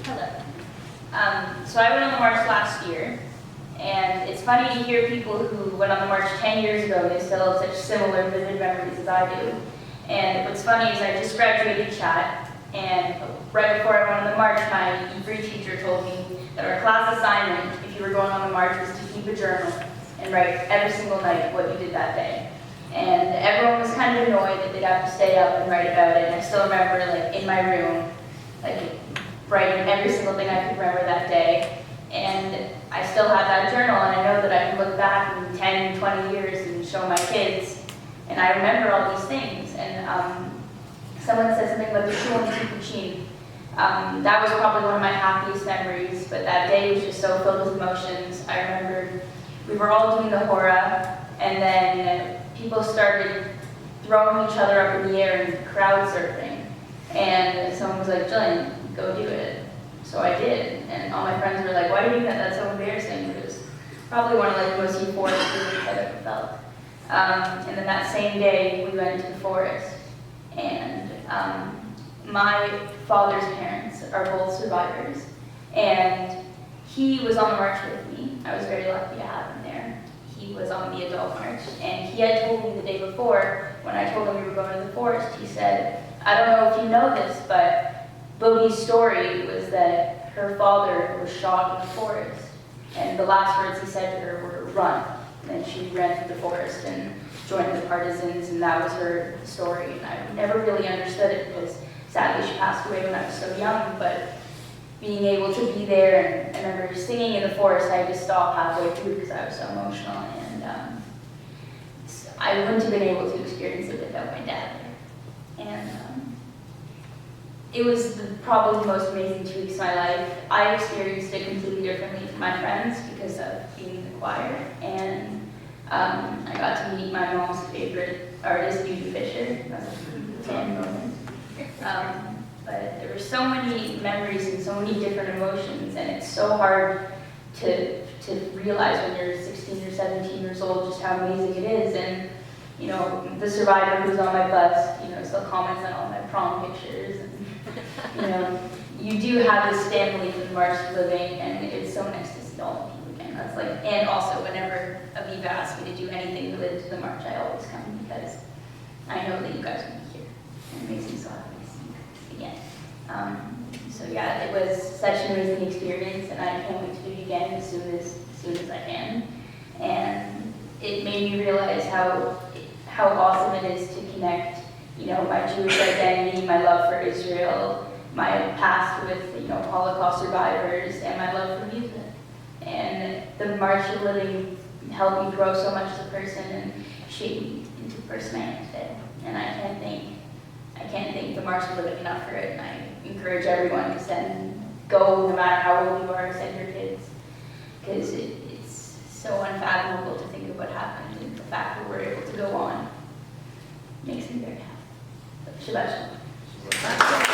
Hello. So I went on the march last year, and it's funny to hear people who went on the march 10 years ago and they still have such similar vivid memories as I do. And what's funny is I just graduated chat, and right before I went on the march, my E3 teacher told me that our class assignment, if you were going on the march, was to keep a journal and write every single night what you did that day. And everyone was kind of annoyed that they'd have to stay up and write about it. And I still remember, like, in my room, like, writing every single thing I could remember that day. And I still have that journal, and I know that I can look back in 10, 20 years and show my kids, and I remember all these things. And someone said something about the shul and Tipuchin. That was probably one of my happiest memories, but that day was just so filled with emotions. I remember we were all doing the hora, and then people started throwing each other up in the air and crowd surfing. And someone was like, Jillian, go do it. So I did, and all my friends were like, why are you doing that? That's so embarrassing. But it was probably one of the most euphoric feelings I've ever felt. And then that same day, we went into the forest. And my father's parents are both survivors. And he was on the march with me. I was very lucky to have him there. He was on the adult march. And he had told me the day before, when I told him we were going to the forest, he said, I don't know if you know this, but Bogey's story was that her father was shot in the forest, and the last words he said to her were, run. And then she ran through the forest and joined the partisans, and that was her story. And I never really understood it because sadly she passed away when I was so young, but being able to be there, and I remember singing in the forest, I had to stop halfway through because I was so emotional, and I wouldn't have been able to experience it without my dad there. And it was probably the most amazing 2 weeks of my life. I experienced it completely differently from my friends because of being in the choir, and I got to meet my mom's favorite artist, Beauty Fisher. That was a tan moment. But there were so many memories and so many different emotions, and it's so hard to realize when you're 16 or 17 years old just how amazing it is. And you know, the survivor who's on my bus, you know, still comments on all my prom pictures. And, you know, you do have this family for the March of Living, and it's so nice to see all of you again. That's like, and also whenever Aviva asks me to do anything related to the march, I always come because I know that you guys will be here. And it makes me so happy to see you guys again. So yeah, it was such an amazing experience, and I can't wait to do it again as soon as I can. And it made me realize how awesome it is to connect, you know, my Jewish identity, my love for Israel, my past with, you know, Holocaust survivors, and my love for music. And the March of Living helped me grow so much as a person and shape me into the person I am today. And I can't thank the March of Living enough for it. And I encourage everyone to go no matter how old you are, send your kids, because it's so unfathomable to think of what happened, and the fact that we're able to go on makes me very happy. So, Shabbat Shalom.